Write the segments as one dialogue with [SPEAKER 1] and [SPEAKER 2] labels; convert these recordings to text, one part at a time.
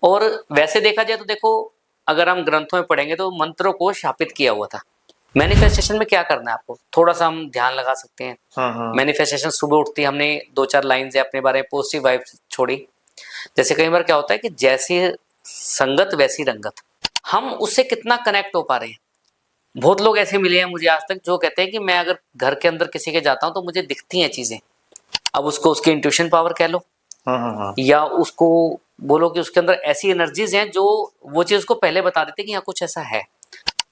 [SPEAKER 1] और वैसे देखा जाए तो देखो, अगर हम ग्रंथों में पढ़ेंगे तो मंत्रों को शापित किया हुआ था। मैनिफेस्टेशन में क्या करना है आपको, थोड़ा सा हम ध्यान लगा सकते हैं। मैनिफेस्टेशन सुबह उठती हमने 2-4 लाइन से अपने बारे में पॉजिटिव वाइब छोड़ी। जैसे कई बार क्या होता है कि जैसी संगत वैसी रंगत, हम उससे कितना कनेक्ट हो पा रहे हैं। बहुत लोग ऐसे मिले हैं मुझे आज तक जो कहते हैं कि मैं अगर घर के अंदर किसी के जाता हूं तो मुझे दिखती हैं चीजें। अब उसको उसकी इंट्यूशन पावर कह लो, या उसको बोलो कि उसके अंदर ऐसी एनर्जीज हैं जो वो चीज उसको पहले बता देते कि यहाँ कुछ ऐसा है।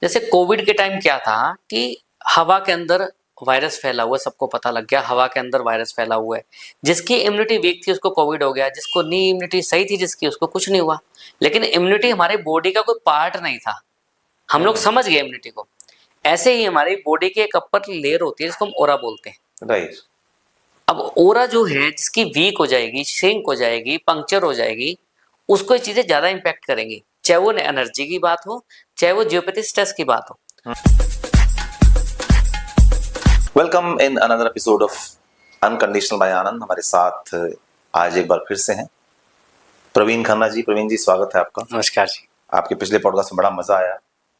[SPEAKER 1] जैसे कोविड के टाइम क्या था कि हवा के अंदर वायरस फैला हुआ है, सबको पता लग गया हवा के अंदर वायरस फैला हुआ है। जिसकी इम्यूनिटी वीक थी उसको कोविड हो गया, जिसको नहीं इम्यूनिटी सही थी जिसकी उसको कुछ नहीं हुआ। लेकिन इम्यूनिटी हमारे बॉडी का कोई पार्ट नहीं था, हम लोग समझ गए इम्यूनिटी को। ऐसे ही हमारी बॉडी की एक अपर लेयर होती है जिसको हम ओरा बोलते हैं।
[SPEAKER 2] राइट।
[SPEAKER 1] अब ओरा जो है जिसकी वीक हो जाएगी, श्रिंक हो जाएगी, पंक्चर हो जाएगी, उसको ये चीजें ज्यादा इंपैक्ट करेंगी, चाहे वो एनर्जी की बात हो, चाहे वो जियोपैथी स्ट्रेस की बात हो।
[SPEAKER 2] Welcome in another episode of unconditional by Anand. हमारे साथ आज एक बार फिर से हैं प्रवीण खन्ना जी। प्रवीण जी, स्वागत है आपका।
[SPEAKER 1] नमस्कार जी।
[SPEAKER 2] आपके पिछले पॉडकास्ट में बड़ा मजा आया,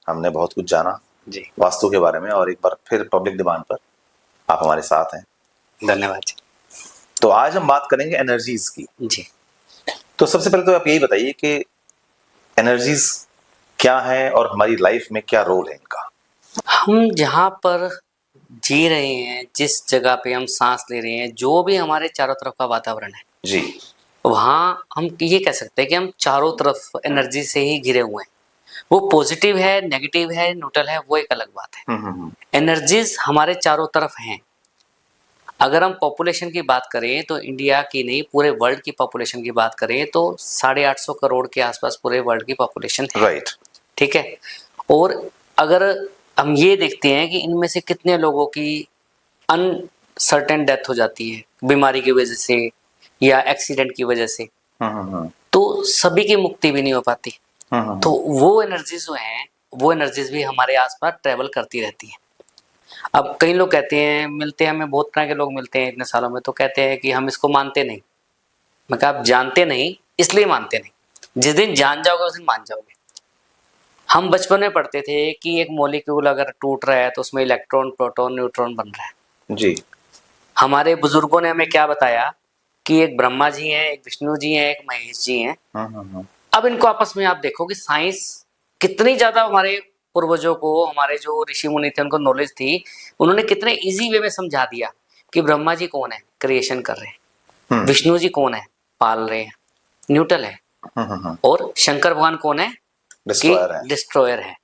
[SPEAKER 2] हमने बहुत कुछ जाना
[SPEAKER 1] जी,
[SPEAKER 2] वास्तु के बारे में, और एक बार फिर पब्लिक डिमांड पर आप हमारे साथ हैं।
[SPEAKER 1] धन्यवाद जी।
[SPEAKER 2] तो आज हम बात करेंगे एनर्जीज की।
[SPEAKER 1] जी,
[SPEAKER 2] तो सबसे पहले तो आप यही बताइए कि एनर्जीज क्या है और हमारी लाइफ में क्या रोल है इनका।
[SPEAKER 1] हम जहाँ पर जी रहे हैं, जिस जगह पे हम सांस ले रहे हैं, जो भी हमारे चारों तरफ का वातावरण है
[SPEAKER 2] जी,
[SPEAKER 1] वहाँ हम ये कह सकते हैं कि हम चारों तरफ एनर्जी से ही घिरे हुए हैं। वो पॉजिटिव है, नेगेटिव है, न्यूट्रल है, वो एक अलग बात है। एनर्जीज हमारे चारों तरफ हैं। अगर हम पॉपुलेशन की बात करें तो इंडिया की नहीं, पूरे वर्ल्ड की पॉपुलेशन की बात करें तो 850 करोड़ के आसपास पूरे वर्ल्ड की पॉपुलेशन है।
[SPEAKER 2] राइट।
[SPEAKER 1] ठीक है। और अगर हम ये देखते हैं कि इनमें से कितने लोगों की अनसर्टेन डेथ हो जाती है बीमारी की वजह से या एक्सीडेंट की वजह से, तो सभी की मुक्ति भी नहीं हो पाती। तो वो एनर्जीज जो हैं, वो एनर्जीज भी हमारे आसपास ट्रेवल करती रहती हैं। अब कई लोग कहते हैं, मिलते हैं हमें, बहुत तरह के लोग मिलते हैं इतने सालों में, तो कहते हैं कि हम इसको मानते नहीं। मैं कहा आप जानते नहीं इसलिए मानते नहीं, जिस दिन जान जाओगे उस दिन मान जाओगे। हम बचपन में पढ़ते थे कि एक मॉलिक्यूल अगर टूट रहा है तो उसमें इलेक्ट्रॉन, प्रोटॉन, न्यूट्रॉन बन रहा है।
[SPEAKER 2] जी।
[SPEAKER 1] हमारे बुजुर्गों ने हमें क्या बताया कि एक ब्रह्मा जी हैं, एक विष्णु जी हैं, एक महेश जी हैं। अब इनको आपस में आप देखो कि साइंस कितनी ज्यादा हमारे पूर्वजों को, हमारे जो ऋषि मुनि थे उनको नॉलेज थी, उन्होंने कितने इजी वे में समझा दिया कि ब्रह्मा जी कौन है, क्रिएशन कर रहे हैं। विष्णु जी कौन है, पाल रहे हैं, न्यूट्रल है। और शंकर भगवान कौन है, डिस्ट्रॉयर है।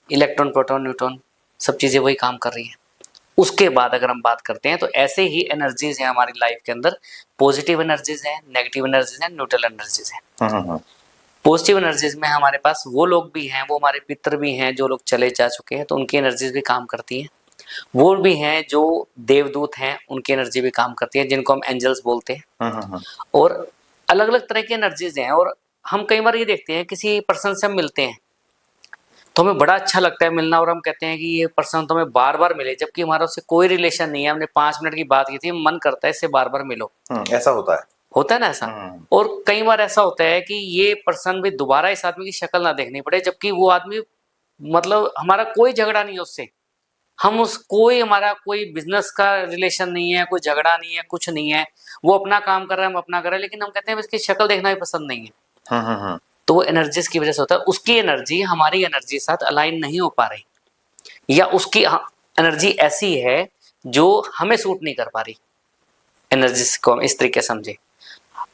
[SPEAKER 1] इलेक्ट्रॉन, प्रोटॉन, न्यूट्रॉन सब चीजें वही काम कर रही है। उसके बाद अगर हम बात करते हैं तो ऐसे ही एनर्जीज हैं हमारी लाइफ के अंदर। पॉजिटिव एनर्जीज हैं, नेगेटिव एनर्जीज हैं, न्यूट्रल एनर्जीज हैं। पॉजिटिव एनर्जीज में हमारे पास वो लोग भी हैं, वो हमारे पितर भी हैं जो लोग चले जा चुके हैं, तो उनकी एनर्जीज भी काम करती हैं। वो भी हैं जो देवदूत हैं, उनकी एनर्जी भी काम करती है, जिनको हम एंजल्स बोलते हैं। और अलग अलग तरह की एनर्जीज हैं। और हम कई बार ये देखते हैं किसी पर्सन से हम मिलते हैं तो हमें बड़ा अच्छा लगता है मिलना, और हम कहते हैं कि ये पर्सन तो हमें बार बार मिले, जबकि हमारा उससे कोई रिलेशन नहीं है, हमने 5 मिनट की बात की थी, मन करता है इससे बार बार मिलो।
[SPEAKER 2] ऐसा होता है
[SPEAKER 1] ना ऐसा। और कई बार ऐसा होता है कि ये पर्सन भी दोबारा इस आदमी की शक्ल ना देखनी पड़े, जबकि वो आदमी, मतलब हमारा कोई झगड़ा नहीं है उससे, हम उस कोई हमारा कोई बिजनेस का रिलेशन नहीं है, कोई झगड़ा नहीं है, कुछ नहीं है, वो अपना काम कर रहा है, हम अपना कर रहे हैं, लेकिन हम कहते हैं इसकी शक्ल देखना भी पसंद नहीं है। तो वो एनर्जीज की वजह से होता है, उसकी एनर्जी हमारी एनर्जी के साथ अलाइन नहीं हो पा रही, या उसकी एनर्जी ऐसी है जो हमें सूट नहीं कर पा रही। एनर्जीज को इस तरीके से समझे।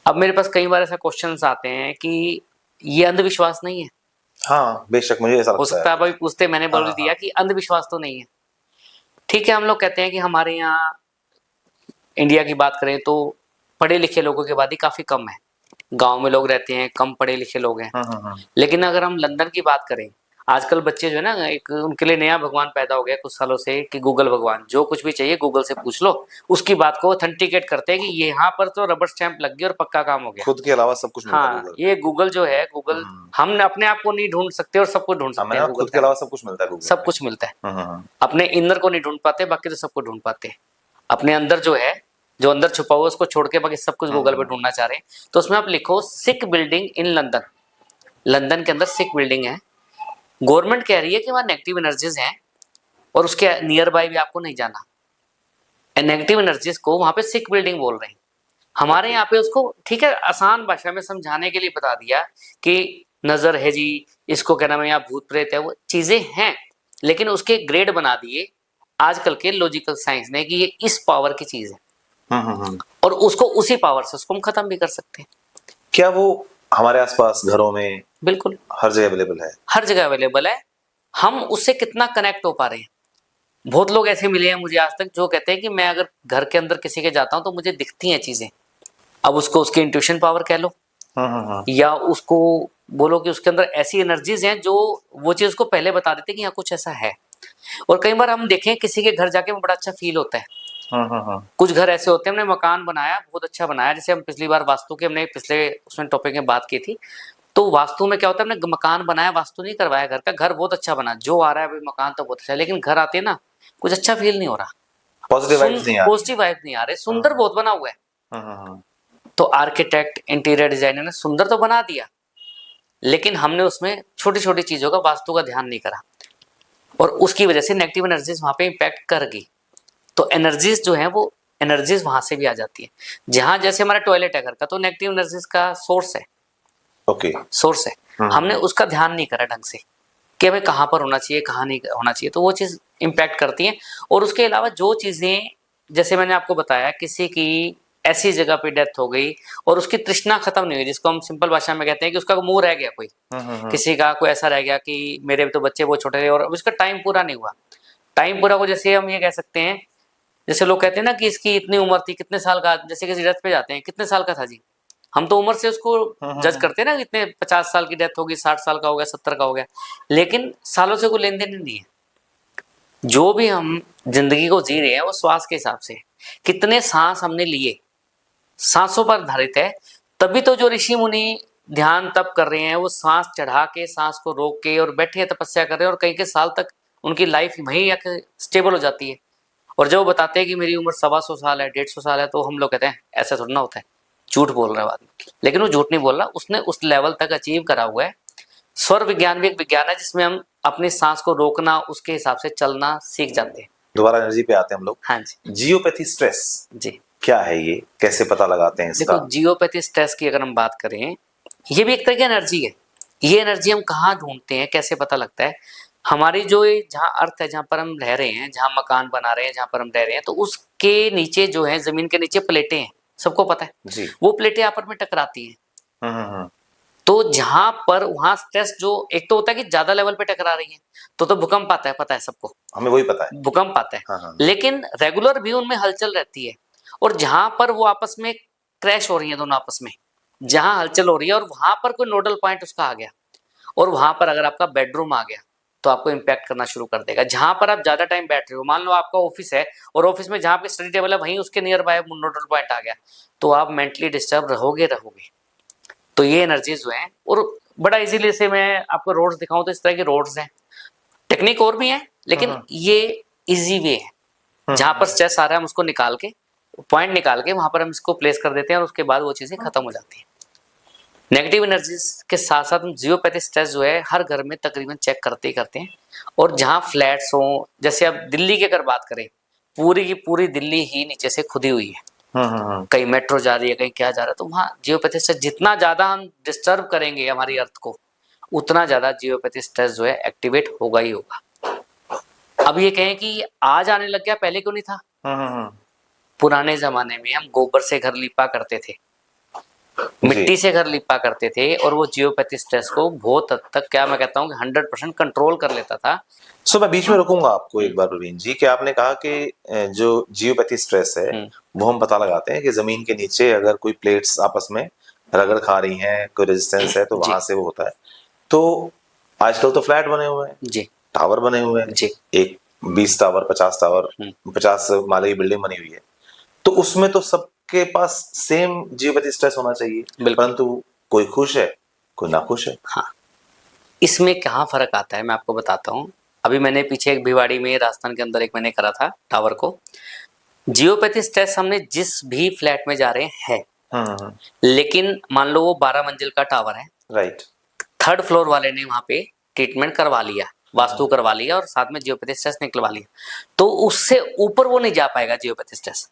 [SPEAKER 1] अब मेरे पास कई बार ऐसा क्वेश्चंस आते हैं कि ये अंधविश्वास नहीं है।
[SPEAKER 2] हाँ, बेशक, मुझे ऐसा
[SPEAKER 1] हो सकता है आप अभी पूछते, मैंने बोल दिया कि अंधविश्वास तो नहीं है। ठीक है, हम लोग कहते हैं कि हमारे यहाँ इंडिया की बात करें तो पढ़े लिखे लोगों की आबादी काफी कम है, गांव में लोग रहते हैं, कम पढ़े लिखे लोग हैं। लेकिन अगर हम लंदन की बात करें, आजकल बच्चे जो है ना, एक उनके लिए नया भगवान पैदा हो गया कुछ सालों से कि गूगल भगवान, जो कुछ भी चाहिए गूगल से पूछ लो, उसकी बात को ऑथेंटिकेट करते हैं कि ये यहाँ पर तो रबर स्टैंप लग गई और पक्का काम हो गया,
[SPEAKER 2] खुद के अलावा सब कुछ मिलता है।
[SPEAKER 1] हाँ, ये गूगल जो है, गूगल हम अपने आप को नहीं ढूंढ सकते और सबको ढूंढ सकते हैं।
[SPEAKER 2] खुद के अलावा सब कुछ मिलता है,
[SPEAKER 1] सब कुछ मिलता है। अपने इनर को नहीं ढूंढ पाते, बाकी तो सबको ढूंढ पाते हैं। अपने अंदर जो है, जो अंदर छुपा हुआ उसको छोड़ के बाकी सब कुछ गूगल पे ढूंढना चाह रहे हैं। तो उसमें आप लिखो सिक बिल्डिंग इन लंदन, लंदन के अंदर सिक बिल्डिंग है, गवर्नमेंट कह रही है कि वहां नेगेटिव एनर्जीज हैं और उसके नियर बाय भी आपको नहीं जाना, नेगेटिव एनर्जीज को वहां पे सिक बिल्डिंग बोल रहे हैं। हमारे यहाँ पे उसको ठीक है आसान भाषा में समझाने के लिए बता दिया कि नजर है जी, इसको क्या नाम है, यहाँ भूत प्रेत है, वो चीजें हैं, लेकिन उसके ग्रेड बना दिए आजकल के लॉजिकल साइंस ने कि ये इस पावर की चीज है और उसको उसी पावर से उसको हम खत्म भी कर सकते हैं।
[SPEAKER 2] क्या वो हमारे आसपास घरों में
[SPEAKER 1] बिल्कुल
[SPEAKER 2] हर जगह अवेलेबल है?
[SPEAKER 1] हर जगह अवेलेबल है। हम उससे कितना कनेक्ट हो पा रहे हैं। बहुत लोग ऐसे मिले हैं मुझे आज तक जो कहते हैं कि मैं अगर घर के अंदर किसी के जाता हूं तो मुझे दिखती हैं चीजें। अब उसको उसकी इंट्यूशन पावर कह लो या उसको बोलो कि उसके अंदर ऐसी एनर्जीज हैं जो वो चीज उसको पहले बता देते हैं कि यहाँ कुछ ऐसा है। और कई बार हम देखें किसी के घर जाके बड़ा अच्छा फील होता है। कुछ घर ऐसे होते हैं, हमने मकान बनाया बहुत अच्छा बनाया, जैसे हम पिछली बार वास्तु के हमने पिछले उसमें टॉपिक में बात की थी, तो वास्तु में क्या होता है, हमने मकान बनाया, वास्तु नहीं करवाया घर का, घर बहुत अच्छा बना, जो आ रहा है अभी मकान तो बहुत अच्छा है, लेकिन घर आते हैं ना कुछ अच्छा फील नहीं हो रहा,
[SPEAKER 2] पॉजिटिव वाइब
[SPEAKER 1] नहीं आ रहे, सुंदर बहुत बना हुआ है। तो आर्किटेक्ट इंटीरियर डिजाइनर ने सुंदर तो बना दिया, लेकिन हमने उसमें छोटी छोटी चीजों का वास्तु का ध्यान नहीं करा और उसकी वजह से नेगेटिव एनर्जीज वहां पे इंपैक्ट कर गई। तो एनर्जीज जो है वो एनर्जीज वहां से भी आ जाती है। जहां जैसे हमारा टॉयलेट है घर का, तो नेगेटिव एनर्जीज का सोर्स है, सोर्स है। हमने उसका ध्यान नहीं करा ढंग से कि हमें कहाँ पर होना चाहिए कहाँ नहीं होना चाहिए, तो वो चीज इंपैक्ट करती है। और उसके अलावा जो चीजें जैसे मैंने आपको बताया, किसी की ऐसी जगह पे डेथ हो गई और उसकी तृष्णा खत्म नहीं हुई, जिसको हम सिंपल भाषा में कहते हैं कि उसका मुंह रह गया, कोई किसी का कोई ऐसा रह गया कि मेरे तो बच्चे वो छोटे थे और उसका टाइम पूरा नहीं हुआ। टाइम पूरा को जैसे हम ये कह सकते हैं, जैसे लोग कहते हैं ना कि इसकी इतनी उम्र थी, कितने साल का, जैसे किसी डेथ पे जाते हैं कितने साल का था जी, हम तो उम्र से उसको जज करते हैं ना, इतने 50 साल की डेथ होगी, 60 साल का हो गया, 70 का हो गया, लेकिन सालों से कोई लेन देन नहीं है। जो भी हम जिंदगी को जी रहे हैं वो श्वास के हिसाब से, कितने सांस हमने लिए, सांसों पर आधारित है। तभी तो जो ऋषि मुनि ध्यान तप कर रहे हैं वो सांस चढ़ा के, सांस को रोक के और बैठे तपस्या कर रहे हैं और कई के साल तक उनकी लाइफ वहीं आके स्टेबल हो जाती है। और जब वो बताते हैं कि मेरी उम्र 125 साल है, 150 साल है, तो हम लोग कहते हैं ऐसा थोड़ा ना होता है, झूठ बोल रहा है आदमी, लेकिन वो झूठ नहीं बोल रहा, उसने उस लेवल तक अचीव करा हुआ है। स्वर विज्ञान भी एक विज्ञान है जिसमें हम अपनी सांस को रोकना, उसके हिसाब से चलना सीख जाते हैं।
[SPEAKER 2] दोबारा एनर्जी पे आते हैं हम लोग।
[SPEAKER 1] हाँ जी।
[SPEAKER 2] जियोपैथी स्ट्रेस
[SPEAKER 1] जी
[SPEAKER 2] क्या है, ये कैसे पता लगाते हैं इसका?
[SPEAKER 1] देखो, जियोपैथी स्ट्रेस की अगर हम बात करें, ये भी एक तरह की एनर्जी है। ये एनर्जी हम कहाँ ढूंढते हैं, कैसे पता लगता है? हमारी जो जहाँ अर्थ है, जहाँ पर हम रह रहे हैं, जहाँ मकान बना रहे हैं, जहाँ पर हम रह रहे हैं, तो उसके नीचे जो है, जमीन के नीचे प्लेटें हैं, सबको पता है
[SPEAKER 2] जी।
[SPEAKER 1] वो प्लेटें आपस में टकराती हैं। तो जहां पर वहां स्ट्रेस जो एक तो होता है कि ज्यादा लेवल पे टकरा रही है तो भूकंप आता है, पता है सबको,
[SPEAKER 2] हमें वही पता है,
[SPEAKER 1] भूकंप आता है। लेकिन रेगुलर भी उनमें हलचल रहती है, और जहां पर वो आपस में क्रैश हो रही है, दोनों आपस में जहां हलचल हो रही है और वहां पर कोई नोडल पॉइंट उसका आ गया, और वहां पर अगर आपका बेडरूम आ गया तो आपको इम्पैक्ट करना शुरू कर देगा। जहां पर आप ज्यादा टाइम बैठ रहे हो, मान लो आपका ऑफिस है और ऑफिस में जहां पे स्टडी टेबल है वहीं उसके नियर बाय नोडल पॉइंट आ गया, तो आप मेंटली डिस्टर्ब रहोगे। तो ये एनर्जीज जो हैं, और बड़ा इजीली से मैं आपको रोड्स दिखाऊं तो इस तरह की रोड्स हैं, टेक्निक और भी है, लेकिन ये इजी वे है। जहां पर स्ट्रेस आ रहा है हम उसको निकाल के, पॉइंट निकाल के वहां पर हम इसको प्लेस कर देते हैं और उसके बाद वो चीजें खत्म हो जाती हैं। नेगेटिव एनर्जीज के साथ साथ हम जियोपैथिक स्ट्रेस जो है हर घर में तकरीबन चेक करते ही करते हैं। और जहां फ्लैट्स हो, जैसे अब दिल्ली की अगर बात करें, पूरी की पूरी दिल्ली ही नीचे से खुदी हुई है, कहीं मेट्रो जा रही है, कहीं क्या जा रहा है, तो वहाँ जियोपैथिक स्ट्रेस जितना ज्यादा हम डिस्टर्ब करेंगे हमारी अर्थ को, उतना ज्यादा जियोपैथिक स्ट्रेस जो है एक्टिवेट होगा ही होगा। अब ये कहें कि आज आने लग गया, पहले क्यों नहीं था? पुराने जमाने में हम गोबर से घर लिपा करते थे, मिट्टी से घर लिपा करते थे, और वो जियोपैथिक स्ट्रेस को बहुत हद तक, क्या मैं कहता हूँ कि 100% कंट्रोल कर लेता था।
[SPEAKER 2] मैं बीच में रुकूंगा आपको एक बार प्रवीण जी, कि आपने कहा कि जो जियोपैथी स्ट्रेस है वो हम पता लगाते हैं कि जमीन के नीचे अगर कोई प्लेट्स आपस में रगड़ खा रही हैं, कोई रेजिस्टेंस है, तो वहां से वो होता है। तो आजकल तो फ्लैट बने हुए हैं जी, टावर बने हुए हैं जी, एक 20 टावर 50 टावर 50 माले की बिल्डिंग बनी हुई है, तो उसमें तो सबके पास सेम जियोपैथी स्ट्रेस होना चाहिए, परंतु कोई खुश है कोई नाखुश है।
[SPEAKER 1] हाँ, इसमें कहाँ फर्क आता है मैं आपको बताता हूँ। अभी मैंने पीछे एक भिवाड़ी में, राजस्थान के अंदर एक मैंने करा था टावर को। जियोपैथिक स्ट्रेस हमने जिस भी फ्लैट में जा रहे हैं, लेकिन मान लो वो 12 मंजिल का टावर है,
[SPEAKER 2] राइट,
[SPEAKER 1] थर्ड फ्लोर वाले ने वहां पे ट्रीटमेंट करवा लिया, वास्तु करवा लिया और साथ में जियोपैथी स्ट्रेस निकलवा लिया, तो उससे ऊपर वो नहीं जा पाएगा जियोपैथी स्ट्रेस।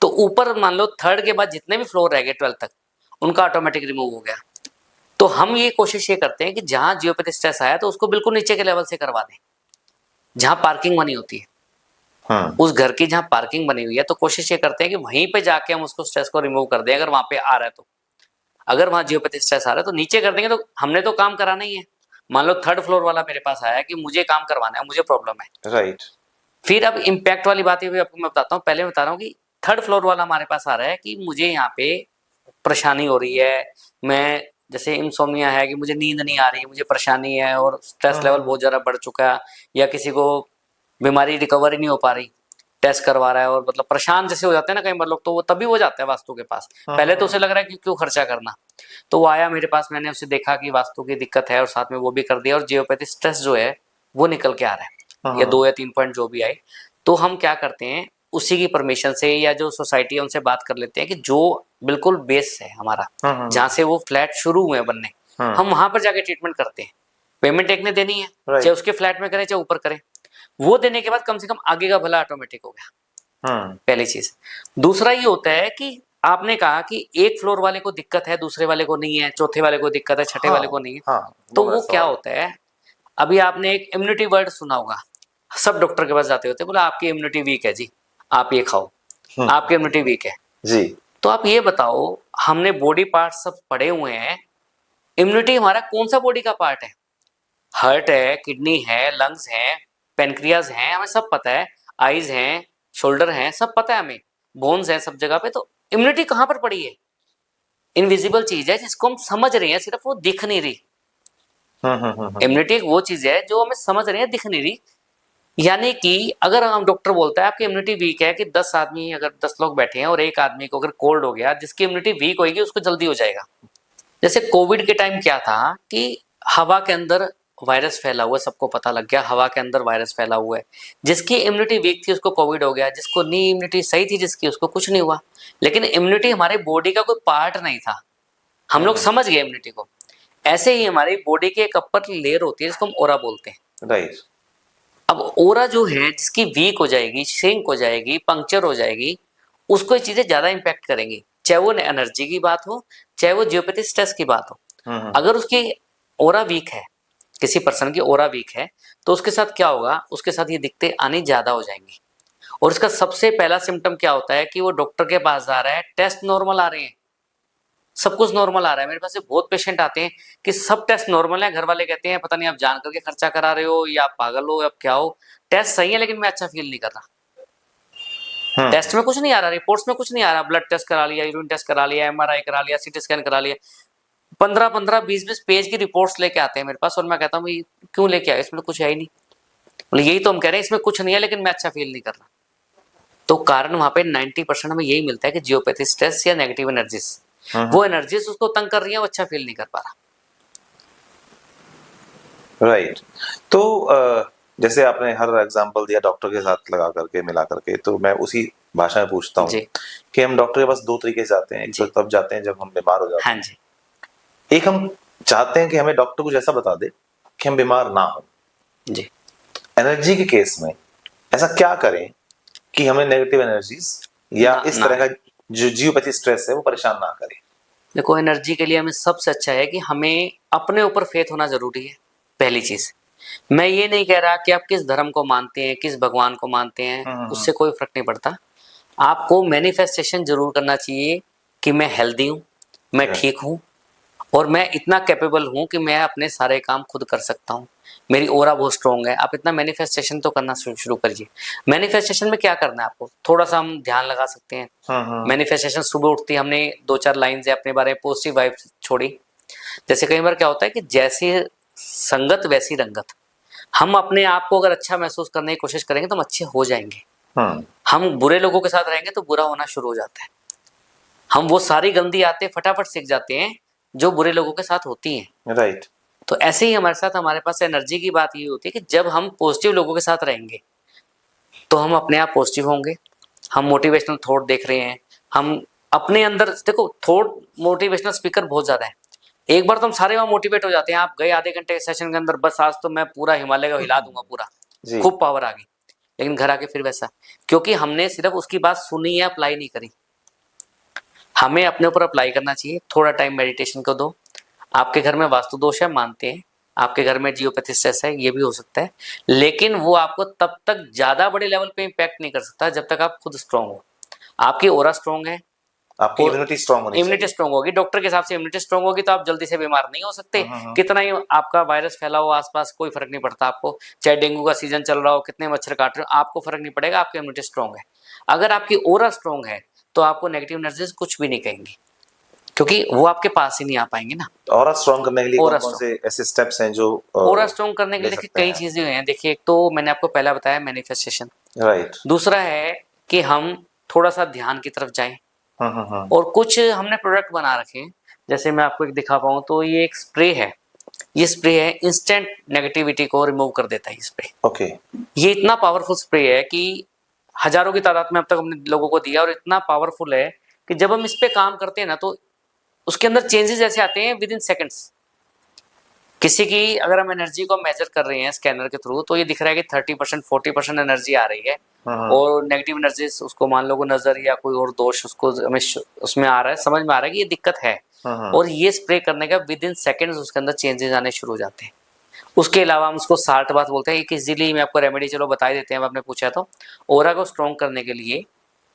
[SPEAKER 1] तो ऊपर मान लो थर्ड के बाद जितने भी फ्लोर रह गए 12 तक, उनका ऑटोमेटिक रिमूव हो गया। तो हम ये कोशिश ये करते हैं कि जहां जियोपैथी स्ट्रेस आया तो उसको बिल्कुल नीचे के लेवल से करवा दें, जहां पार्किंग बनी होती है, उस घर की जहां पार्किंग बनी हुई है, तो कोशिश ये करते हैं कि वहीं पे जाके हम उसको स्ट्रेस को रिमूव कर दें। अगर वहां पे आ रहा है तो, अगर वहां जियोपैथी स्ट्रेस आ रहा है तो नीचे कर देंगे, तो हमने तो काम कराना ही है। मान लो थर्ड फ्लोर वाला मेरे पास आया कि मुझे काम करवाना है, मुझे प्रॉब्लम है,
[SPEAKER 2] राइट।
[SPEAKER 1] फिर अब इम्पैक्ट वाली बात ये भी आपको मैं बताता हूँ। पहले बता रहा हूँ कि थर्ड फ्लोर वाला हमारे पास आ रहा है कि मुझे यहाँ पे परेशानी हो रही है, मैं जैसे इंसोम्निया है कि मुझे नींद नहीं आ रही, मुझे परेशानी है और स्ट्रेस लेवल बहुत ज्यादा बढ़ चुका है, या किसी को बीमारी रिकवर ही नहीं हो पा रही, टेस्ट करवा रहा है और मतलब परेशान जैसे हो जाते हैं ना कई बार लोग, तो वो तभी हो जाते हैं वास्तु के पास। पहले तो उसे लग रहा है कि क्यों खर्चा करना, तो वो आया मेरे पास, मैंने उसे देखा कि वास्तु की दिक्कत है और साथ में वो भी कर दिया, और जियोपैथी स्ट्रेस जो है वो निकल के आ रहा है, या 2 या 3 पॉइंट जो भी आए। तो हम क्या करते हैं, उसी की परमिशन से या जो सोसाइटी है उनसे बात कर लेते हैं कि जो बिल्कुल बेस है हमारा, जहाँ से वो फ्लैट शुरू हुए बनने, हम वहां पर जाके ट्रीटमेंट करते हैं। पेमेंट एक ने देनी है, चाहे उसके फ्लैट में करें चाहे ऊपर करें, वो देने के बाद कम से कम आगे का भला ऑटोमेटिक हो गया, पहली चीज। दूसरा ये होता है कि आपने कहा कि एक फ्लोर वाले को दिक्कत है, दूसरे वाले को नहीं है, चौथे वाले को दिक्कत है, छठे वाले को नहीं है। तो वो क्या होता है, अभी आपने एक इम्यूनिटी वर्ड सुना होगा, सब डॉक्टर के पास जाते होते, बोला आपकी इम्यूनिटी वीक है जी, आप ये खाओ, आपकी इम्यूनिटी वीक है
[SPEAKER 2] जी।
[SPEAKER 1] तो आप ये बताओ, हमने बॉडी पार्ट सब पढ़े हुए हैं, इम्यूनिटी हमारा कौन सा बॉडी का पार्ट है? हार्ट है, किडनी है, लंग्स है, पेनक्रियाज है, हमें सब पता है, आईज हैं, शोल्डर हैं, सब पता है हमें, बोन्स हैं सब जगह पे। तो इम्यूनिटी कहाँ पर पड़ी है? इनविजिबल चीज है जिसको हम समझ रहे हैं, सिर्फ वो दिख नहीं रही। इम्यूनिटी एक वो चीज है जो हमें समझ रहे हैं, दिख नहीं रही। यानी कि अगर हम डॉक्टर बोलता है आपकी इम्यूनिटी वीक है, कि 10 आदमी अगर 10 लोग बैठे हैं और एक आदमी को अगर कोल्ड हो गया, जिसकी इम्यूनिटी वीक होगी उसको जल्दी हो जाएगा। जैसे कोविड के टाइम क्या था कि हवा के अंदर वायरस फैला हुआ है, सबको पता लग गया हवा के अंदर वायरस फैला हुआ है, जिसकी इम्यूनिटी वीक थी उसको कोविड हो गया, जिसको नहीं इम्यूनिटी सही थी जिसकी, उसको कुछ नहीं हुआ। लेकिन इम्यूनिटी हमारे बॉडी का कोई पार्ट नहीं था, हम लोग समझ गए इम्यूनिटी को। ऐसे ही हमारी बॉडी की एक अपर लेयर होती है जिसको हम ओरा बोलते हैं,
[SPEAKER 2] राइट।
[SPEAKER 1] अब ओरा जो है जिसकी वीक हो जाएगी, श्रिंक हो जाएगी, पंक्चर हो जाएगी, उसको ये चीजें ज्यादा इंपैक्ट करेंगी, चाहे वो एनर्जी की बात हो, चाहे वो जियोपैथी स्ट्रेस की बात हो। अगर उसकी ओरा वीक है, किसी पर्सन की ओरा वीक है, तो उसके साथ क्या होगा, उसके साथ ये दिक्कतें आनी ज्यादा हो जाएंगी। और इसका सबसे पहला सिम्टम क्या होता है कि वो डॉक्टर के पास जा रहा है, टेस्ट नॉर्मल आ रहे हैं, सब कुछ नॉर्मल आ रहा है। मेरे पास से बहुत पेशेंट आते हैं कि सब टेस्ट नॉर्मल है, घर वाले कहते हैं पता नहीं आप जान करके खर्चा करा रहे हो या आप पागल हो या क्या हो, टेस्ट सही है लेकिन मैं अच्छा फील नहीं कर रहा। टेस्ट में कुछ नहीं आ रहा, रिपोर्ट्स में कुछ नहीं आ रहा, ब्लड टेस्ट करा लिया, यूरिन टेस्ट करा लिया, एमआरआई करा लिया, सीटी स्कैन करा लिया, 15-15, 20-20 पेज की रिपोर्ट्स लेके आते हैं मेरे पास, और मैं कहता हूँ क्यों लेके आए, इसमें कुछ है ही नहीं। बोले यही तो हम कह रहे हैं, इसमें कुछ नहीं है लेकिन मैं अच्छा फील नहीं कर रहा। तो कारण वहां पे 90% हमें यही मिलता है कि जियोपैथी स्ट्रेस या नेगेटिव एनर्जीज, वो एनर्जीज उसको तंग कर रही है, वो अच्छा फील नहीं कर पा रहा।
[SPEAKER 2] राइट। तो जैसे आपने हर एग्जांपल दिया डॉक्टर के साथ लगा करके मिला करके, तो मैं उसी भाषा में पूछता हूँ कि हम डॉक्टर के पास 2 तरीके से जाते हैं। एक तो तब जाते हैं जब हम बीमार हो जाते हैं।
[SPEAKER 1] हाँ जी।
[SPEAKER 2] एक हम चाहते हैं कि हमें डॉक्टर कुछ ऐसा बता दे कि हम बीमार ना हो
[SPEAKER 1] जी।
[SPEAKER 2] एनर्जी के केस में ऐसा क्या करें कि हमें नेगेटिव एनर्जीज या इस तरह का जो जियोपैथी स्ट्रेस है वो परेशान ना करे?
[SPEAKER 1] देखो, एनर्जी के लिए हमें सबसे अच्छा है कि हमें अपने ऊपर फेथ होना जरूरी है, पहली चीज। मैं ये नहीं कह रहा कि आप किस धर्म को मानते हैं, किस भगवान को मानते हैं, उससे कोई फर्क नहीं पड़ता। आपको मैनिफेस्टेशन जरूर करना चाहिए कि मैं हेल्दी हूँ, मैं ठीक हूँ, और मैं इतना कैपेबल हूँ कि मैं अपने सारे काम खुद कर सकता हूँ, मेरी ओरा बहुत स्ट्रॉन्ग है। आप इतना मैनिफेस्टेशन तो करना शुरू करिए। मैनिफेस्टेशन में क्या करना है आपको, थोड़ा सा हम ध्यान लगा सकते हैं। मैनिफेस्टेशन सुबह उठती हमने 2-4 लाइन से अपने बारे में पॉजिटिव वाइब छोड़ी। जैसे कई बार क्या होता है कि जैसी संगत वैसी रंगत, हम अपने आप को अगर अच्छा महसूस करने की कोशिश करेंगे तो हम अच्छे हो जाएंगे। हम बुरे लोगों के साथ रहेंगे तो बुरा होना शुरू हो जाता है। हम वो सारी गंदी आदतें फटाफट सीख जाते हैं जो बुरे लोगों के साथ होती हैं।
[SPEAKER 2] राइट।
[SPEAKER 1] तो ऐसे ही हमारे साथ, हमारे पास एनर्जी की बात ये होती है कि जब हम पॉजिटिव लोगों के साथ रहेंगे तो हम अपने आप पॉजिटिव होंगे। हम मोटिवेशनल थॉट देख रहे हैं, हम अपने अंदर देखो, थॉट मोटिवेशनल स्पीकर बहुत ज्यादा है, एक बार तो हम सारे वहां मोटिवेट हो जाते हैं, आप गए आधे घंटे के सेशन के अंदर, बस आज तो मैं पूरा हिमालय का हिला दूंगा पूरा,
[SPEAKER 2] जी।
[SPEAKER 1] खूब पावर आ गई। लेकिन घर आके फिर वैसा, क्योंकि हमने सिर्फ उसकी बात सुनी है, अप्लाई नहीं करी। हमें अपने ऊपर अप्लाई करना चाहिए। थोड़ा टाइम मेडिटेशन को दो। आपके घर में वास्तु दोष है, मानते हैं, आपके घर में जियोपैथी स्ट्रेस है, ये भी हो सकता है, लेकिन वो आपको तब तक ज्यादा बड़े लेवल पे इम्पैक्ट नहीं कर सकता जब तक आप खुद स्ट्रांग हो। आपकी ओरा स्ट्रांग है,
[SPEAKER 2] आपकी इम्यूनिटी स्ट्रांग होनी
[SPEAKER 1] इम्यूनिटी
[SPEAKER 2] चाहिए।
[SPEAKER 1] स्ट्रांग होगी, डॉक्टर के हिसाब से इम्यूनिटी स्ट्रांग होगी तो आप जल्दी से बीमार नहीं हो सकते। कितना ही आपका वायरस फैला हो आसपास, कोई फर्क नहीं पड़ता आपको। चाहे डेंगू का सीजन चल रहा हो, कितने मच्छर काट रहे हो, आपको फर्क नहीं पड़ेगा, आपकी इम्यूनिटी स्ट्रांग है। अगर आपकी ओरा स्ट्रांग है तो आपको नेगेटिव एनर्जीज कुछ भी नहीं कहेंगी, क्योंकि वो आपके पास ही नहीं आ पाएंगे ना।
[SPEAKER 2] ऑरा स्ट्रांग करने के लिए
[SPEAKER 1] Aura
[SPEAKER 2] कौन-कौन से ऐसे स्टेप्स हैं जो
[SPEAKER 1] ओरा स्ट्रांग करने के
[SPEAKER 2] ले
[SPEAKER 1] लिए देखिए
[SPEAKER 2] सकते
[SPEAKER 1] कई
[SPEAKER 2] हैं?
[SPEAKER 1] चीजें हैं। देखिए, एक तो मैंने आपको पहला बताया मैनिफेस्टेशन,
[SPEAKER 2] राइट।
[SPEAKER 1] दूसरा है कि हम थोड़ा सा ध्यान की तरफ जाएं, और कुछ हमने प्रोडक्ट बना रखे हैं। जैसे मैं आपको एक दिखा पाऊं तो ये एक स्प्रे है, ये स्प्रे है इंस्टेंट नेगेटिविटी को रिमूव कर देता है ये स्प्रे।
[SPEAKER 2] ओके।
[SPEAKER 1] ये इतना पावरफुल स्प्रे है कि हजारों की तादाद में अब तक हमने लोगों को दिया, और इतना पावरफुल है कि जब हम इस पे काम करते हैं ना तो उसके अंदर चेंजेस ऐसे आते हैं विद इन सेकेंड्स। किसी की अगर हम एनर्जी को मेजर कर रहे हैं स्कैनर के थ्रू तो ये दिख रहा है कि 30% 40% एनर्जी आ रही है, और नेगेटिव एनर्जी उसको मान लो नजर या कोई और दोष उसको हमें उसमें आ रहा है, समझ में आ रहा है कि ये दिक्कत है, और ये स्प्रे करने का विद इन सेकेंड्स उसके अंदर चेंजेस आने शुरू हो जाते हैं। उसके अलावा हम उसको साल्ट बात बोलते हैं। एक इजीली मैं आपको रेमेडी चलो बता ही देते हैं, आपने पूछा तो ओरा को स्ट्रॉन्ग करने के लिए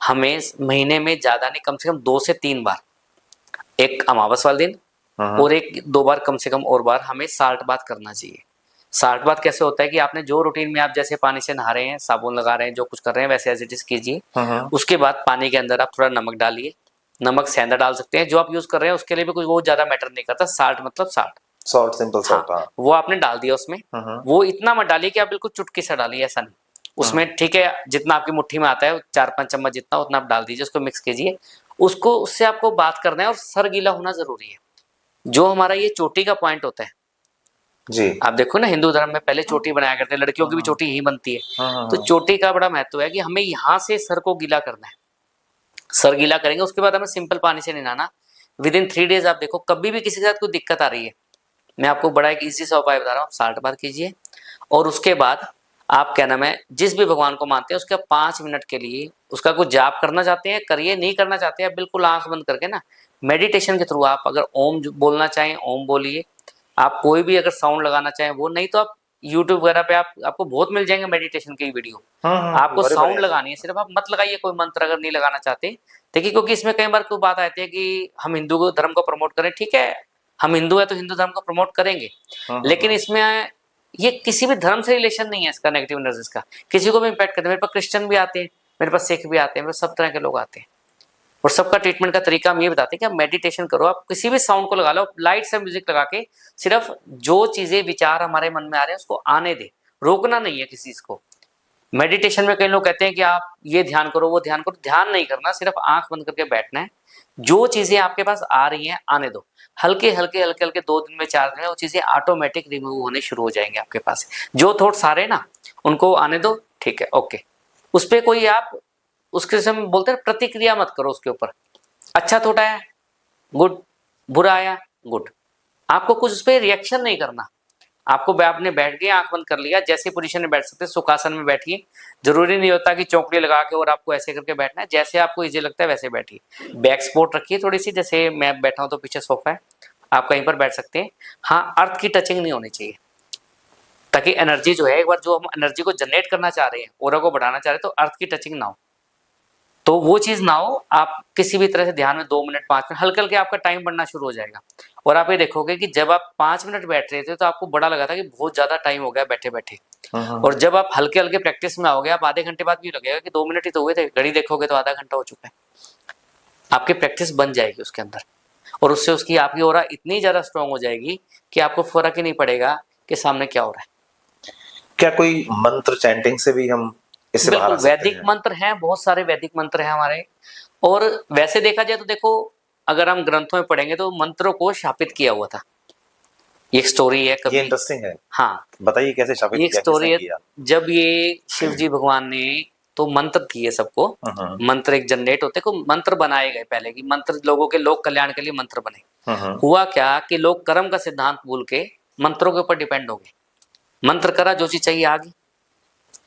[SPEAKER 1] हमें महीने में ज्यादा नहीं, कम से कम 2 से 3 बार, एक अमावस वाले दिन और एक 2 बार कम से कम और बार हमें साल्ट बात करना चाहिए। साल्ट बात कैसे होता है कि आपने जो रूटीन में आप जैसे पानी से नहा रहे हैं, साबुन लगा रहे हैं, जो कुछ कर रहे हैं वैसे एज इट इज कीजिए। उसके बाद पानी के अंदर आप थोड़ा नमक डालिए, नमक सेंधा डाल सकते हैं, जो आप यूज कर रहे हैं उसके लिए भी कुछ वो ज्यादा मैटर नहीं करता। साल्ट मतलब साल्ट,
[SPEAKER 2] सॉल्ट, सिंपल सॉल्ट। हाँ,
[SPEAKER 1] वो आपने डाल दिया उसमें। वो इतना मत डालिए कि आप बिल्कुल चुटकी से डालिए, ऐसा नहीं। उसमें ठीक है जितना आपकी मुट्ठी में आता है 4-5 चम्मच जितना, उतना आप डाल दीजिए, उसको मिक्स कीजिए। उसको उससे आपको बात करना है, और सर गीला होना जरूरी है। जो हमारा ये चोटी का पॉइंट होता है
[SPEAKER 2] जी,
[SPEAKER 1] आप देखो ना, हिंदू धर्म में पहले चोटी बनाया करते हैं, लड़कियों की भी चोटी यही बनती है। तो चोटी का बड़ा महत्व है कि हमें यहाँ से सर को गीला करना है। सर गीला करेंगे, उसके बाद हमें सिंपल पानी से नहीं नहाना। विद इन 3 डेज आप देखो, कभी भी किसी के साथ कोई दिक्कत आ रही है, मैं आपको बड़ा एक इजी सा उपाय बता रहा हूँ, 60 बार कीजिए। और उसके बाद आप क्या नाम है, जिस भी भगवान को मानते हैं उसका 5 मिनट के लिए उसका कुछ जाप करना चाहते हैं करिए, नहीं करना चाहते हैं बिल्कुल आंख बंद करके ना मेडिटेशन के थ्रू आप अगर ओम बोलना चाहें ओम बोलिए। आप कोई भी अगर साउंड लगाना चाहें वो, नहीं तो आप यूट्यूब वगैरह पे आपको बहुत मिल जाएंगे मेडिटेशन की वीडियो। आपको साउंड लगानी है सिर्फ, आप मत लगाइए कोई मंत्र अगर नहीं लगाना चाहते। देखिए क्योंकि इसमें कई बार कोई बात आती है कि हम हिंदू धर्म को प्रमोट करें, ठीक है हम हिंदू है तो हिंदू धर्म को प्रमोट करेंगे, लेकिन इसमें ये किसी भी धर्म से रिलेशन नहीं है इसका, नेगेटिव एनर्जीज का किसी को भी इम्पैक्ट करते हैं। मेरे पास क्रिश्चियन भी आते हैं, मेरे पास सिख भी आते हैं, मेरे सब तरह के लोग आते हैं, और सबका ट्रीटमेंट का तरीका हम ये बताते हैं कि आप मेडिटेशन करो, आप किसी भी साउंड को लगा लो, लाइट से म्यूजिक लगा के सिर्फ जो चीजें विचार हमारे मन में आ रहे हैं उसको आने दे, रोकना नहीं है किसी चीज को। मेडिटेशन में कई लोग कहते हैं कि आप ये ध्यान करो वो ध्यान करो, ध्यान नहीं करना, सिर्फ आंख बंद करके बैठना है। जो चीजें आपके पास आ रही हैं आने दो, हल्के हल्के हल्के हल्के 2 दिन में 4 दिन में वो चीजें ऑटोमेटिक रिमूव होने शुरू हो जाएंगे आपके पास। जो थॉट्स आ रहे हैं ना उनको आने दो, ठीक है ओके। उस पर कोई आप उसके से बोलते हैं प्रतिक्रिया मत करो उसके ऊपर। अच्छा थॉट आया गुड, बुरा आया गुड, आपको कुछ उस पर रिएक्शन नहीं करना। आपको आपने बैठ गए आंख बंद कर लिया, जैसे पोजीशन में बैठ सकते हैं सुखासन में बैठिए, जरूरी नहीं होता कि चौकड़ी लगा के और आपको ऐसे करके बैठना है, जैसे आपको इजी लगता है वैसे बैठिए। बैक सपोर्ट रखिए थोड़ी सी, जैसे मैं बैठा हूं तो पीछे सोफा है आप कहीं पर बैठ सकते हैं। हाँ अर्थ की टचिंग नहीं होनी चाहिए, ताकि एनर्जी जो है एक बार जो हम एनर्जी को जनरेट करना चाह रहे हैं ऑरा को बढ़ाना चाह रहे हैं तो अर्थ की टचिंग ना हो, तो वो चीज ना हो। आप किसी भी तरह से ध्यान में 2 मिनट 5 मिनट हल्के हल्के आपका टाइम बढ़ना शुरू हो जाएगा। और आप ये देखोगे कि जब आप 5 मिनट बैठ रहे थे तो आपको बड़ा लगा था कि बहुत ज्यादा टाइम हो गया बैठे बैठे, और जब आप हल्के हल्के प्रैक्टिस में आओगे आप आधे घंटे बाद भी लगेगा कि 2 मिनट ही तो हुए थे, घड़ी देखोगे तो आधा घंटा हो चुका है। आपकी प्रैक्टिस बन जाएगी उसके अंदर, और उससे उसकी आपकी ओरा इतनी ज्यादा स्ट्रांग हो जाएगी कि आपको फर्क ही नहीं पड़ेगा कि सामने क्या हो रहा है।
[SPEAKER 2] क्या कोई मंत्र चैंटिंग से भी हम इससे बाहर आ
[SPEAKER 1] बिल्कुल,
[SPEAKER 2] सकते
[SPEAKER 1] वैदिक
[SPEAKER 2] हैं?
[SPEAKER 1] मंत्र हैं, बहुत सारे वैदिक मंत्र हैं हमारे। और वैसे देखा जाए तो देखो अगर हम ग्रंथों में पढ़ेंगे तो मंत्रों को शापित किया हुआ था। ये एक स्टोरी है कभी,
[SPEAKER 2] ये इंटरेस्टिंग है,
[SPEAKER 1] हाँ
[SPEAKER 2] बताइए कैसे शापित
[SPEAKER 1] ये एक
[SPEAKER 2] किया,
[SPEAKER 1] स्टोरी
[SPEAKER 2] किसने
[SPEAKER 1] है।
[SPEAKER 2] किया?
[SPEAKER 1] जब ये शिव जी भगवान ने तो मंत्र दिए सबको, मंत्र एक जनरेट होते को मंत्र बनाए गए पहले की मंत्र लोगों के लोक कल्याण के लिए मंत्र बने। हुआ क्या कि लोग कर्म का सिद्धांत भूल के मंत्रों के ऊपर डिपेंड हो गए, मंत्र करा जो चीज चाहिए आ गई।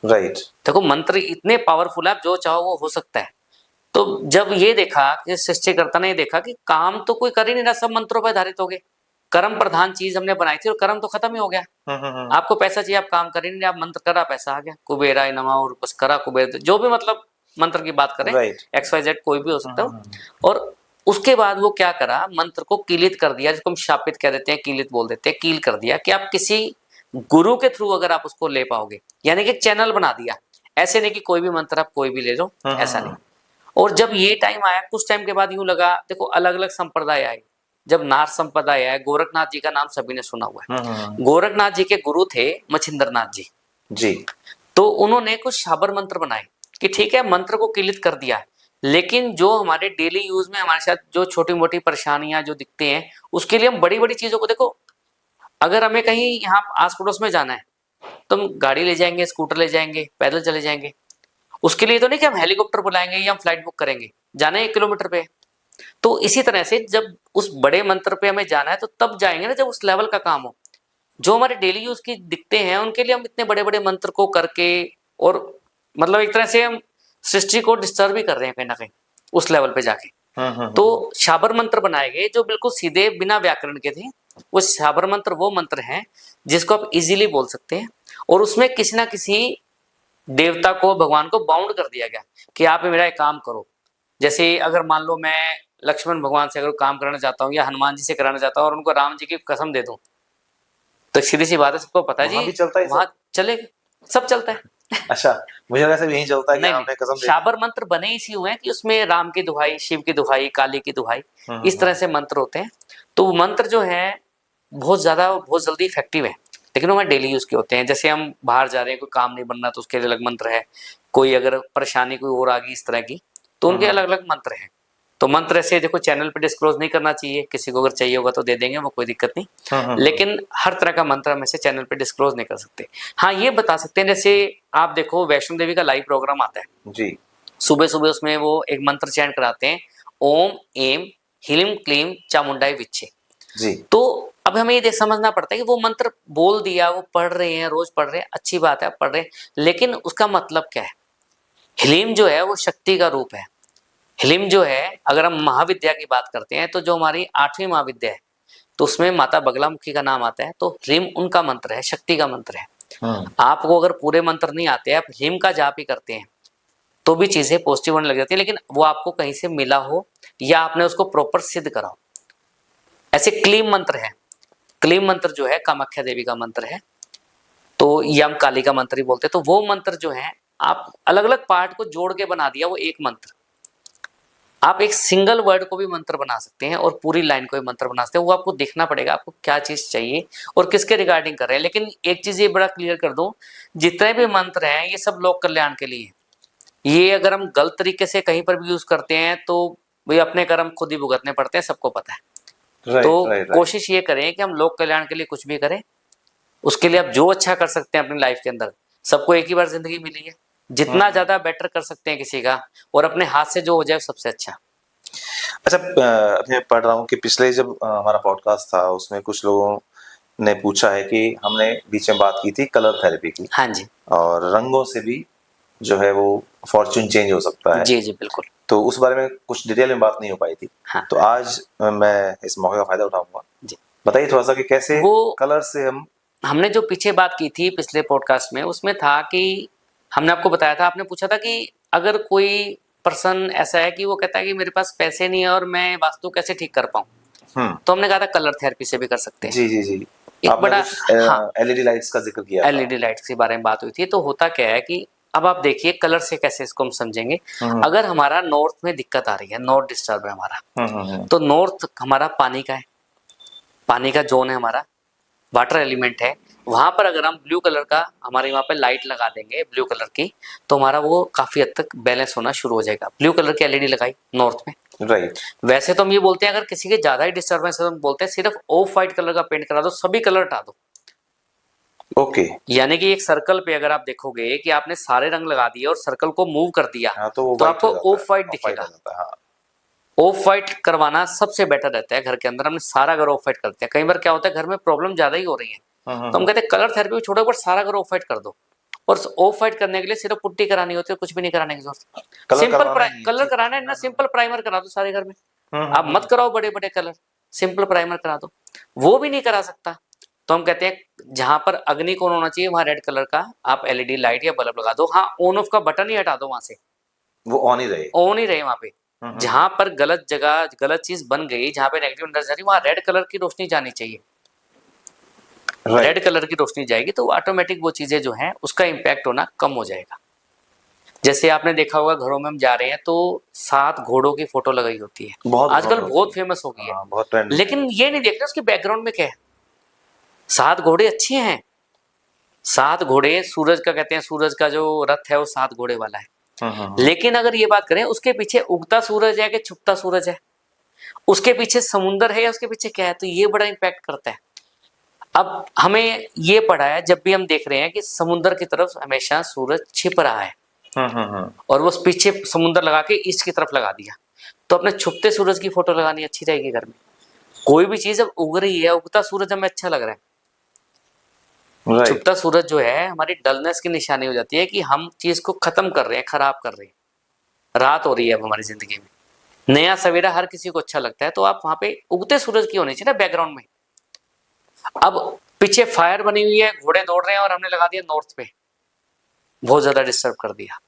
[SPEAKER 2] राइट।
[SPEAKER 1] देखो मंत्र इतने पावरफुल है, आप जो चाहो वो हो सकता है। तो जब ये देखा कि सृष्टिकर्ता ने देखा कि काम तो कोई कर ही नहीं रहा, सब मंत्रों पर आधारित हो गए, कर्म प्रधान चीज हमने बनाई थी और कर्म तो खत्म ही हो गया। आपको पैसा चाहिए, आप काम कर ही नहीं, आप मंत्र करा पैसा आ गया, कुबेराय नमः और बस करा कुबेर, जो भी मतलब मंत्र की बात करें, XYZ कोई भी हो सकता है। और उसके बाद वो क्या करा, मंत्र को कीलित कर दिया, जिसको हम शापित कह देते हैं, कीलित बोल देते हैं, कील कर दिया कि आप किसी गुरु के थ्रू अगर आप उसको ले पाओगे, यानी कि एक चैनल बना दिया। ऐसे नहीं कि कोई भी मंत्र आप कोई भी ले लो, ऐसा नहीं। और जब ये टाइम आया, कुछ टाइम के बाद यूं लगा, देखो अलग अलग संप्रदाय आए। जब नाथ संप्रदाय आया, गोरखनाथ जी का नाम सभी ने सुना हुआ है। गोरखनाथ जी के गुरु थे मच्छिंद्र नाथ जी
[SPEAKER 2] जी।
[SPEAKER 1] तो उन्होंने कुछ शाबर मंत्र बनाए कि ठीक है मंत्र को कीलित कर दिया, लेकिन जो हमारे डेली यूज में हमारे साथ जो छोटी मोटी परेशानियां जो दिखते हैं, उसके लिए हम बड़ी बड़ी चीजों को, देखो अगर हमें कहीं यहाँ आस पड़ोस में जाना है तो हम गाड़ी ले जाएंगे, स्कूटर ले जाएंगे, पैदल चले जाएंगे। उसके लिए तो नहीं कि हम हेलीकॉप्टर बुलाएंगे या हम फ्लाइट बुक करेंगे, जाना है 1 किलोमीटर पे। तो इसी तरह से जब उस बड़े मंत्र पे हमें जाना है तो तब जाएंगे ना जब उस लेवल का काम हो। जो हमारे डेली यूज की दिखते हैं उनके लिए हम इतने बड़े बड़े मंत्र को करके, और मतलब एक तरह से हम सृष्टि को डिस्टर्ब भी कर रहे हैं कहीं ना कहीं उस लेवल पे जाके। तो शाबर मंत्र बनाए गए जो बिल्कुल सीधे बिना व्याकरण के थे। वो शाबर मंत्र वो मंत्र हैं जिसको आप इजीली बोल सकते हैं, और उसमें किसी ना किसी देवता को, भगवान को बाउंड कर दिया गया कि आप मेरा एक काम करो। जैसे अगर मान लो मैं लक्ष्मण भगवान से अगर काम कराना चाहता हूँ या हनुमान जी से कराना चाहता हूँ और उनको राम जी की कसम दे दूं, तो सीधी सी बात है, सबको पता है जी
[SPEAKER 2] भी चलता है,
[SPEAKER 1] वहां चलेगा, सब चलता है।
[SPEAKER 2] अच्छा, मुझे वैसे यही चलता है कि आपने कसम दे दी।
[SPEAKER 1] शाबर मंत्र बने इसी हुए हैं कि उसमें राम की दुहाई, शिव की दुहाई, काली की दुहाई, इस तरह से मंत्र होते हैं। तो मंत्र जो है बहुत ज्यादा, बहुत जल्दी इफेक्टिव है, लेकिन वो हमारे डेली यूज के होते हैं। जैसे हम बाहर जा रहे हैं, कोई काम नहीं बनना तो उसके लिए अलग मंत्र है, कोई अगर परेशानी कोई और आ गई इस तरह की तो उनके अलग अलग मंत्र हैं। तो मंत्र ऐसे देखो चैनल पे डिस्क्लोज नहीं करना चाहिए, किसी को अगर चाहिए होगा तो दे देंगे, वो कोई दिक्कत नहीं। लेकिन हर तरह का मंत्र हम ऐसे चैनल पे डिस्क्लोज नहीं कर सकते। हाँ ये बता सकते हैं, जैसे आप देखो वैष्णो देवी का लाइव प्रोग्राम आता है
[SPEAKER 2] जी,
[SPEAKER 1] सुबह सुबह, उसमें वो एक मंत्र चैंट कराते हैं, ओम एम ह्रीम क्लीम चामुंडाई विच्छे
[SPEAKER 2] जी।
[SPEAKER 1] तो अब हमें ये समझना पड़ता है कि वो मंत्र बोल दिया, वो पढ़ रहे हैं, रोज पढ़ रहे हैं, अच्छी बात है आप पढ़ रहे हैं, लेकिन उसका मतलब क्या है। ह्रीम जो है वो शक्ति का रूप है। ह्रीम जो है, अगर हम महाविद्या की बात करते हैं तो जो हमारी 8वीं महाविद्या है तो उसमें माता बगलामुखी का नाम आता है, तो ह्रीम उनका मंत्र है, शक्ति का मंत्र है। आपको अगर पूरे मंत्र नहीं आते, आप ह्रीम का जाप ही करते हैं तो भी चीजें पॉजिटिव होने लग जाती है, लेकिन वो आपको कहीं से मिला हो या आपने उसको प्रॉपर सिद्ध करा हो। ऐसे क्लीम मंत्र है, क्लीम मंत्र जो है कामाख्या देवी का मंत्र है, तो ये हम काली का मंत्र ही बोलते हैं। तो वो मंत्र जो है आप अलग अलग पार्ट को जोड़ के बना दिया वो एक मंत्र। आप एक सिंगल वर्ड को भी मंत्र बना सकते हैं और पूरी लाइन को भी मंत्र बना सकते हैं। वो आपको देखना पड़ेगा आपको क्या चीज चाहिए और किसके रिगार्डिंग कर रहे हैं। लेकिन एक चीज ये बड़ा क्लियर कर दूं, जितने भी मंत्र हैं ये सब लोक कल्याण के लिए। ये अगर हम गलत तरीके से कहीं पर भी यूज करते हैं तो भाई अपने कर्म खुद ही भुगतने पड़ते हैं, सबको पता है। तो कोशिश ये करें कि हम लोक कल्याण के लिए कुछ भी करें, उसके लिए आप जो अच्छा कर सकते हैं अपनी लाइफ के अंदर। सबको एक ही बार जिंदगी मिली है, जितना ज्यादा बेटर कर सकते हैं किसी का और अपने हाथ से जो हो जाए सबसे अच्छा।
[SPEAKER 2] अच्छा, मैं पढ़ रहा हूँ कि पिछले जब हमारा पॉडकास्ट था उसमें कुछ लोगों ने पूछा है कि हमने बीच में बात की थी कलर थेरेपी की।
[SPEAKER 1] हाँ जी।
[SPEAKER 2] और रंगों से भी जो है वो फॉर्च्यून चेंज हो सकता है।
[SPEAKER 1] जी जी बिल्कुल।
[SPEAKER 2] तो उस बारे में कुछ डिटेल में बात नहीं हो पाई थी।
[SPEAKER 1] हाँ।
[SPEAKER 2] तो आज मैं इस मौके का फायदा उठाऊंगा जी। बताइए थोड़ा सा कि कैसे वो कलर से हमने
[SPEAKER 1] जो पीछे बात की थी पिछले पॉडकास्ट में, उसमें था कि हमने आपको बताया था, आपने पूछा था कि अगर कोई पर्सन ऐसा है कि वो कहता है कि मेरे पास पैसे नहीं है और मैं वास्तु कैसे ठीक कर पाऊं, तो हमने कहा था कलर थेरेपी से भी कर सकते हैं।
[SPEAKER 2] जी जी जी।
[SPEAKER 1] एक बड़ा
[SPEAKER 2] एलईडी लाइट्स का जिक्र किया,
[SPEAKER 1] एलईडी लाइट्स के बारे में बात हुई थी। तो होता क्या है कि अब आप देखिए कलर से कैसे इसको हम समझेंगे। अगर हमारा नॉर्थ में दिक्कत आ रही है, नॉर्थ डिस्टर्ब है हमारा, तो नॉर्थ हमारा पानी का है, पानी का जोन है हमारा, वाटर एलिमेंट है। वहां पर अगर हम ब्लू कलर का हमारे वहां पे लाइट लगा देंगे ब्लू कलर की, तो हमारा वो काफी हद तक बैलेंस होना शुरू हो जाएगा। ब्लू कलर की एलईडी लगाई नॉर्थ में, राइट। वैसे तो हम ये बोलते हैं अगर किसी के ज्यादा ही डिस्टर्बेंस है तो हम बोलते हैं सिर्फ ऑफ व्हाइट कलर का पेंट करा दो, सभी कलर हटा दो।
[SPEAKER 2] ओके।
[SPEAKER 1] यानी कि एक सर्कल पे अगर आप देखोगे कि आपने सारे रंग लगा दिए और सर्कल को मूव कर दिया,
[SPEAKER 2] हाँ, तो
[SPEAKER 1] आपको ऑफ व्हाइट दिखेगा।
[SPEAKER 2] हाँ।
[SPEAKER 1] ऑफ व्हाइट करवाना सबसे बेटर रहता है घर के अंदर। हमने सारा घर ऑफ व्हाइट करते हैं। कई बार क्या होता है घर में प्रॉब्लम ज्यादा ही हो रही है, तो हम कहते हैं कलर थेरेपी में छोड़ो, पर सारा घर ऑफ व्हाइट कर दो। और ऑफ व्हाइट करने के लिए सिर्फ पुट्टी करानी होती है, कुछ भी नहीं कराने की जरूरत। सिंपल कलर कराना है ना, सिंपल प्राइमर करा दो सारे घर में। आप मत कराओ बड़े बड़े कलर, सिंपल प्राइमर करा दो। वो भी नहीं करा सकता तो हम कहते हैं जहां पर अग्नि कोण होना चाहिए वहां रेड कलर का आप एलईडी लाइट या बल्ब लगा दो। हाँ, ऑन ऑफ का बटन ही हटा दो, वहां से
[SPEAKER 2] वो ऑन ही रहे,
[SPEAKER 1] ऑन ही रहे वहां पे। जहां पर गलत जगह गलत चीज बन गई, जहां पे नेगेटिव एनर्जी जा रही, वहां रेड कलर की रोशनी जानी चाहिए। रेड कलर की रोशनी जाएगी तो ऑटोमेटिक वो चीजें जो हैं उसका इम्पैक्ट होना कम हो जाएगा। जैसे आपने देखा होगा घरों में हम जा रहे हैं तो 7 घोड़ों की फोटो लगाई होती है, आजकल बहुत फेमस हो गई है।
[SPEAKER 2] बहुत ट्रेंड।
[SPEAKER 1] लेकिन ये नहीं देख रहे उसके बैकग्राउंड में क्या है। 7 घोड़े अच्छे हैं, 7 घोड़े सूरज का कहते हैं, सूरज का जो रथ है वो 7 घोड़े वाला है। लेकिन अगर ये बात करें उसके पीछे उगता सूरज है कि छुपता सूरज है, उसके पीछे समुंदर है या उसके पीछे क्या है, तो ये बड़ा इम्पैक्ट करता है। अब हमें ये पढ़ा है जब भी हम देख रहे हैं कि समुंदर की तरफ हमेशा सूरज छिप रहा है और वो पीछे समुंदर लगा के ईस्ट की तरफ लगा दिया, तो अपने छुपते सूरज की फोटो लगानी अच्छी रहेगी घर में। कोई भी चीज अब उग रही है, उगता सूरज हमें अच्छा लग रहा है, छुपता सूरज जो है हमारी डलनेस की निशानी हो जाती है कि हम चीज को खत्म कर रहे हैं, खराब कर रहे हैं। रात हो रही है अब हमारी जिंदगी में, नया सवेरा हर किसी को अच्छा लगता है, तो आप वहां पे उगते सूरज की होनी चाहिए ना बैकग्राउंड में। अब पीछे फायर बनी हुई है, घोड़े दौड़ रहे हैं और हमने लगा दिया नॉर्थ पे, बहुत ज्यादा डिस्टर्ब कर दिया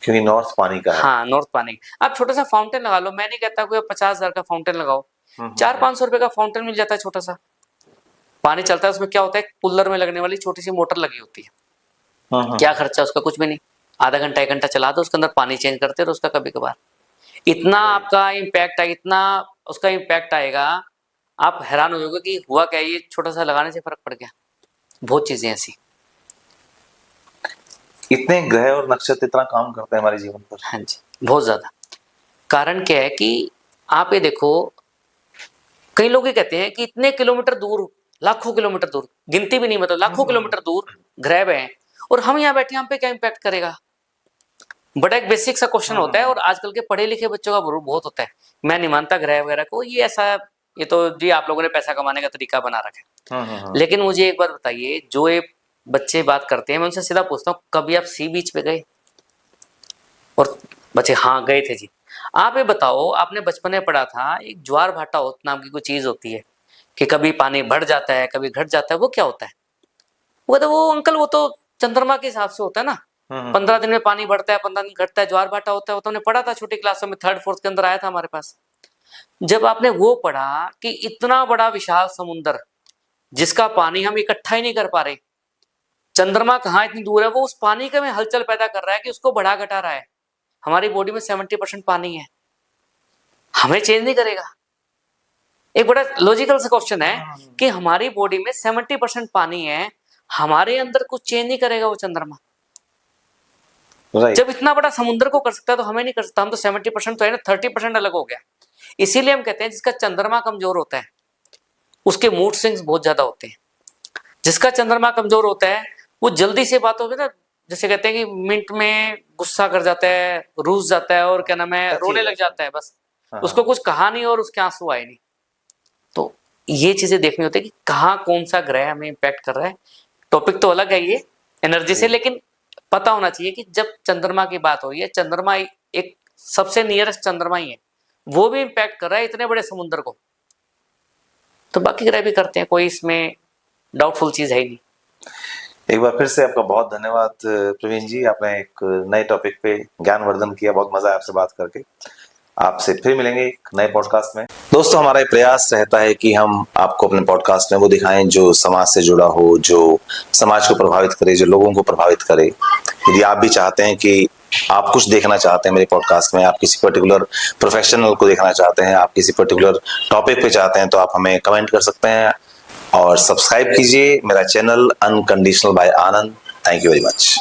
[SPEAKER 2] क्योंकि नॉर्थ पानी का है।
[SPEAKER 1] हाँ, नॉर्थ पानी। आप छोटा सा फाउंटेन लगा लो, मैं नहीं कहता कोई 50,000 का फाउंटेन लगाओ, 400-500 रुपए का फाउंटेन मिल जाता है, छोटा सा पानी चलता है। उसमें क्या होता है, कूलर में लगने वाली छोटी सी मोटर लगी होती है, क्या खर्चा उसका, कुछ भी नहीं, आधा घंटा 1 घंटा चला दो, उसके अंदर पानी चेंज करते रहो उसका कभी कभार। इतना आपका इम्पैक्ट है, इतना उसका इम्पैक्ट आएगा, आप हैरान हो जाओगे कि हुआ क्या, ये छोटा सा लगाने से फर्क पड़ गया। बहुत चीजें ऐसी।
[SPEAKER 2] इतने ग्रह और नक्षत्र इतना काम करते हैं हमारे जीवन पर।
[SPEAKER 1] हाँ जी, बहुत ज्यादा। कारण क्या है कि आप ये देखो, कई लोग ये कहते हैं कि इतने किलोमीटर दूर, लाखों किलोमीटर दूर, गिनती भी नहीं, मतलब लाखों किलोमीटर दूर ग्रह हैं और हम यहाँ बैठे, हम पे क्या इम्पैक्ट करेगा। बड़ा एक बेसिक सा क्वेश्चन होता है और आजकल के पढ़े लिखे बच्चों का बहुत होता है। मैं नहीं मानता ग्रह वगैरह को, ये ऐसा, ये तो जी आप लोगों ने पैसा कमाने का तरीका बना रखा है। लेकिन मुझे एक बात बताइए, जो ये बच्चे बात करते हैं, मैं उनसे सीधा पूछता हूँ कभी आप सी बीच पे गए? और बच्चे हाँ गए थे जी। आप ये बताओ, आपने बचपन में पढ़ा था एक ज्वार भाटा नाम की कोई चीज होती है कि कभी पानी बढ़ जाता है कभी घट जाता है, वो क्या होता है? वो अंकल वो तो चंद्रमा के हिसाब से होता है ना, 15 दिन में पानी बढ़ता है 15 दिन घटता है, ज्वार भाटा होता है। वो तो हमने पढ़ा था छोटी क्लासों में, 3rd 4th के अंदर आया था हमारे पास। जब आपने वो पढ़ा कि इतना बड़ा विशाल समुद्र जिसका पानी हम इकट्ठा ही नहीं कर पा रहे, चंद्रमा कहाँ इतनी दूर है, वो उस पानी का में हलचल पैदा कर रहा है कि उसको बढ़ा घटा रहा है। हमारी बॉडी में 70% पानी है, हमें चेंज नहीं करेगा। एक बड़ा लॉजिकल सा क्वेश्चन है कि हमारी बॉडी में 70% पानी है, हमारे अंदर कुछ चेंज नहीं करेगा वो चंद्रमा। जब इतना बड़ा समुद्र को कर सकता है तो हमें नहीं कर सकता। हम तो 70% तो है ना, 30% अलग हो गया। इसीलिए हम कहते हैं जिसका चंद्रमा कमजोर होता है उसके मूड स्विंग्स बहुत ज्यादा होते हैं। जिसका चंद्रमा कमजोर होता है वो जल्दी से बात होगी ना, जैसे कहते हैं कि मिनट में गुस्सा कर जाता है, रूस जाता है और क्या नाम है, रोने लग जाता है। बस उसको कुछ कहा नहीं और उसके आंसू आए नहीं। तो ये चीजें देखनी होती है कि कहाँ कौन सा ग्रह हमें इम्पैक्ट कर रहा है। टॉपिक तो अलग है ये एनर्जी से, लेकिन पता होना चाहिए कि जब चंद्रमा की बात हो रही है, चंद्रमा एक सबसे नियरेस्ट चंद्रमा ही है, वो भी इम्पैक्ट कर रहा है इतने बड़े समुद्र को, तो बाकी ग्रह भी करते हैं, कोई इसमें डाउटफुल चीज है ही नहीं।
[SPEAKER 2] एक बार फिर से आपका बहुत धन्यवाद प्रवीण जी, आपने एक नए टॉपिक पे ज्ञानवर्धन किया, बहुत मजा आया आपसे बात करके। आपसे फिर मिलेंगे एक नए पॉडकास्ट में। दोस्तों, हमारा ये प्रयास रहता है कि हम आपको अपने पॉडकास्ट में वो दिखाएं जो समाज से जुड़ा हो, जो समाज को प्रभावित करे, जो लोगों को प्रभावित करे। यदि आप भी चाहते हैं कि आप कुछ देखना चाहते हैं मेरे पॉडकास्ट में, आप किसी पर्टिकुलर प्रोफेशनल को देखना चाहते हैं, आप किसी पर्टिकुलर टॉपिक पे चाहते हैं, तो आप हमें कमेंट कर सकते हैं और सब्सक्राइब कीजिए मेरा channel unconditional by Anand. Thank you very much.